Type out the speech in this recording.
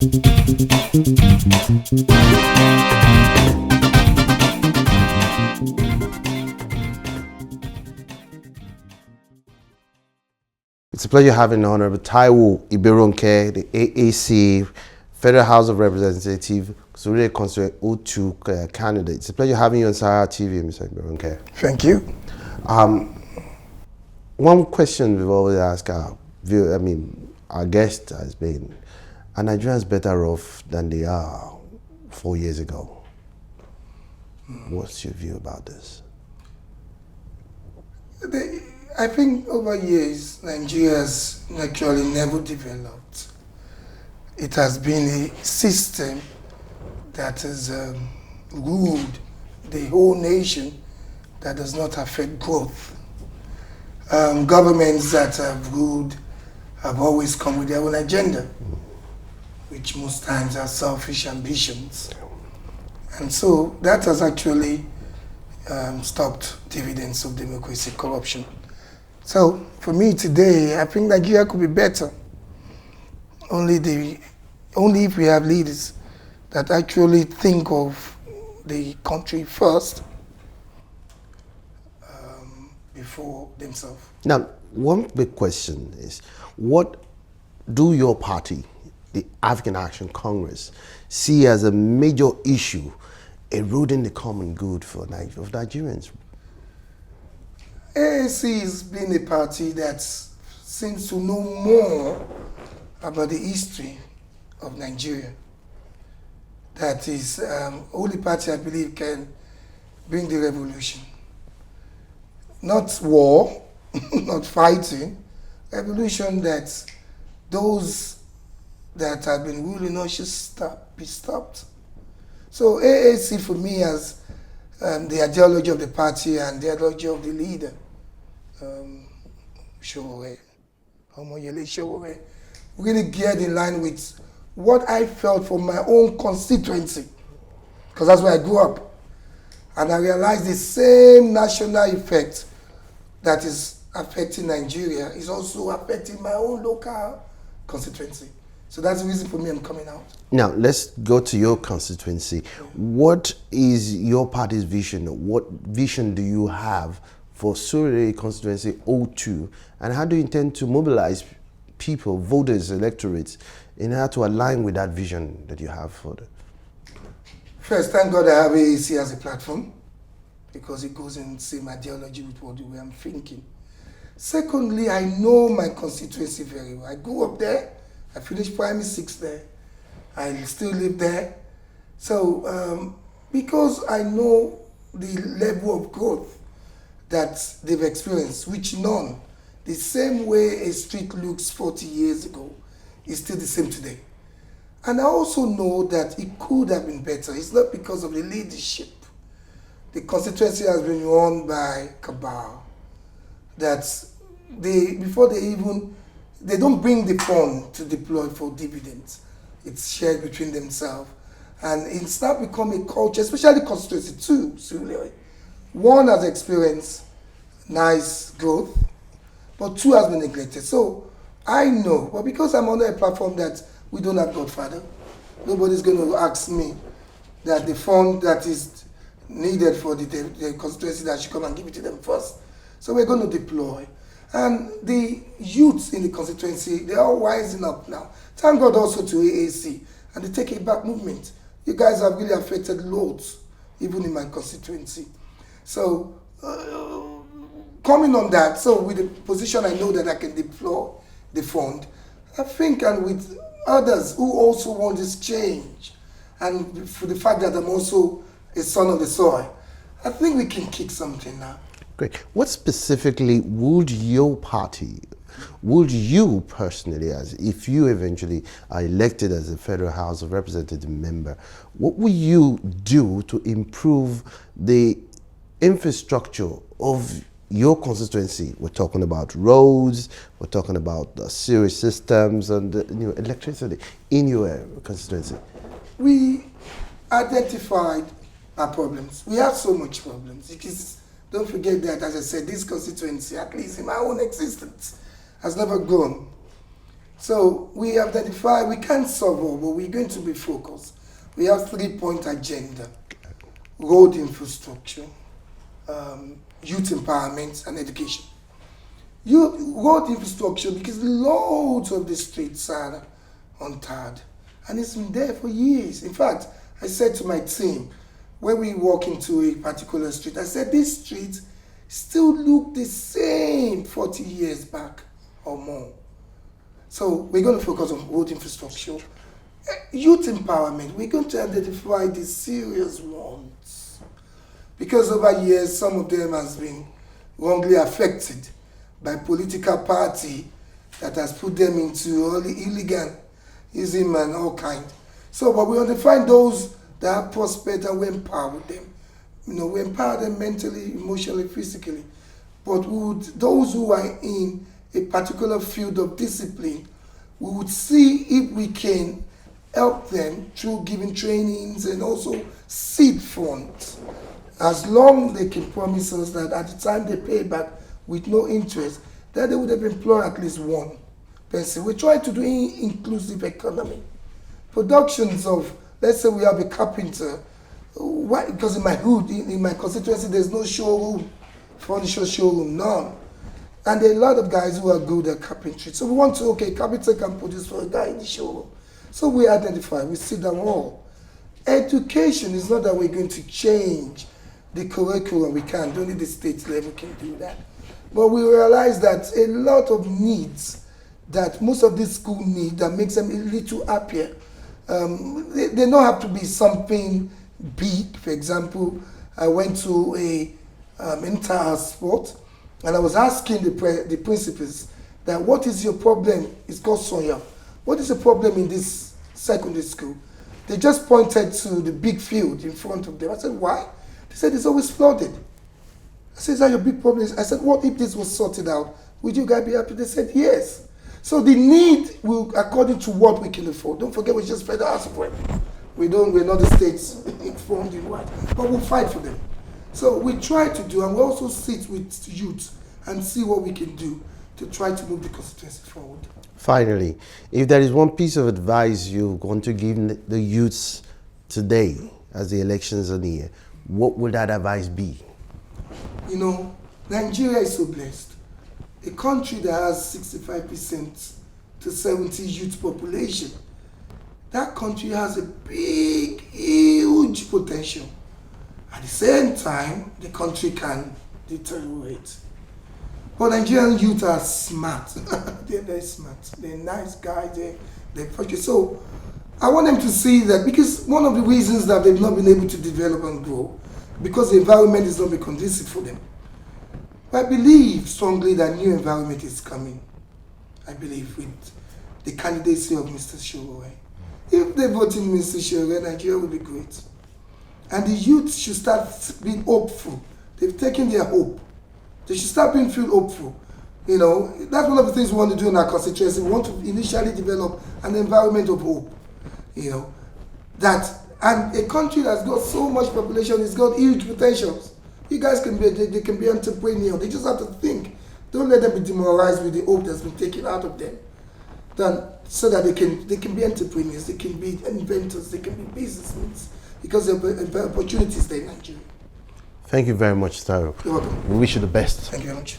It's a pleasure having Honorable Taiwo Ibironke, the AAC Federal House of Representatives, Surulere Constituency O2 candidate. It's a pleasure having you on Sahara TV, Mr. Ibironke. Thank you. One question we've always asked our guest has been, are Nigerians better off than they are 4 years ago? What's your view about this? I think over years, Nigeria has actually never developed. It has been a system that has ruled the whole nation that does not affect growth. Governments that have ruled have always come with their own agenda, which most times are selfish ambitions. And so that has actually stopped dividends of democracy, corruption. So for me today, I think Nigeria could be better. Only if we have leaders that actually think of the country first before themselves. Now, one big question is, what do your party, the African Action Congress, see as a major issue eroding the common good of Nigerians? AAC has been a party that seems to know more about the history of Nigeria. That is only party I believe can bring the revolution. Not war, not fighting, revolution that those that have been ruling us should be stopped. So AAC for me has the ideology of the party and the ideology of the leader, Surulere, really geared in line with what I felt from my own constituency, because that's where I grew up. And I realized the same national effect that is affecting Nigeria is also affecting my own local constituency. So that's the reason for me I'm coming out. Now, let's go to your constituency. What is your party's vision? What vision do you have for Surulere constituency O2? And how do you intend to mobilize people, voters, electorates, in order to align with that vision that you have for the... First, thank God I have AAC as a platform, because it goes in the same ideology with what the way I'm thinking. Secondly, I know my constituency very well. I grew up there. I finished primary 6 there. I still live there. So, because I know the level of growth that they've experienced, which none, the same way a street looks 40 years ago, is still the same today. And I also know that it could have been better. It's not because of the leadership. The constituency has been run by cabal. That they don't bring the fund to deploy for dividends. It's shared between themselves. And it's now become a culture, especially constituency 2, Surulere. 1 has experienced nice growth, but 2 has been neglected. So I know, but because I'm on a platform that we don't have Godfather, nobody's going to ask me that the fund that is needed for the constituency that should come and give it to them first. So we're going to deploy. And the youths in the constituency, they're all wising up now. Thank God also to AAC and the Take It Back movement. You guys have really affected loads, even in my constituency. So, coming on that, so with the position I know that I can deploy the fund, I think, and with others who also want this change, and for the fact that I'm also a son of the soil, I think we can kick something now. Great. What specifically would your party, would you personally, as if you eventually are elected as a Federal House of Representatives member, what will you do to improve the infrastructure of your constituency? We're talking about roads, we're talking about sewage systems and electricity in your constituency. We identified our problems. We have so much problems. Don't forget that, as I said, this constituency, at least in my own existence, has never grown. So we identify, we can't solve all, but we're going to be focused. We have 3-point agenda: road infrastructure, youth empowerment, and education. Road infrastructure, because loads of the streets are untarred, and it's been there for years. In fact, I said to my team, when we walk into a particular street, I said, this street still look the same 40 years back or more. So we're going to focus on road infrastructure. Youth empowerment, we're going to identify the serious ones. Because over years, some of them has been wrongly affected by political party that has put them into illegal ism and all kind. So, but we want to find those that have prospered and we empower them. We empower them mentally, emotionally, physically. But those who are in a particular field of discipline, we would see if we can help them through giving trainings and also seed funds. As long as they can promise us that at the time they pay back with no interest, that they would have employed at least one person. We try to do inclusive economy. Productions of, let's say we have a carpenter. Why? Because in my hood, in my constituency, there's no showroom, furniture showroom, none. And there are a lot of guys who are good at carpentry. So we want to, okay, carpenter can produce for a guy in the showroom. So we identify, we see them all. Education is not that we're going to change the curriculum. We can't, only the state level can do that. But we realize that a lot of needs that most of these schools need that makes them a little happier, they don't have to be something big. For example, I went to a inter-house sport, and I was asking the principals that what is your problem? It's called Sonya. What is the problem in this secondary school? They just pointed to the big field in front of them. I said, why? They said it's always flooded. I said, is that your big problem? I said, what if this was sorted out? Would you guys be happy? They said, yes. So the need will, according to what we can afford. Don't forget, we just federal house of rep. We're not the states informed in what, but we'll fight for them. So we try to do, and we also sit with youth and see what we can do to try to move the constituency forward. Finally, if there is one piece of advice you want to give the youths today as the elections are near, what would that advice be? Nigeria is so blessed. A country that has 65% to 70 youth population. That country has a big, huge potential. At the same time, the country can deteriorate. But Nigerian youth are smart. They're very smart. They're nice guys. They're focused. So I want them to see that, because one of the reasons that they've not been able to develop and grow, because the environment is not conducive for them. I believe strongly that new environment is coming. I believe with the candidacy of Mr. Surulere. If they vote in Mr. Surulere, Nigeria will be great. And the youth should start being hopeful. They've taken their hope. They should start being feel hopeful. That's one of the things we want to do in our constituency. We want to initially develop an environment of hope. And a country that's got so much population, it's got huge potentials. You guys can they can be entrepreneurs. They just have to think. Don't let them be demoralized with the hope that's been taken out of them. So that they can be entrepreneurs, they can be inventors, they can be businessmen, because there are opportunities there in Nigeria. Thank you very much, Taiwo. You're welcome. We wish you the best. Thank you very much.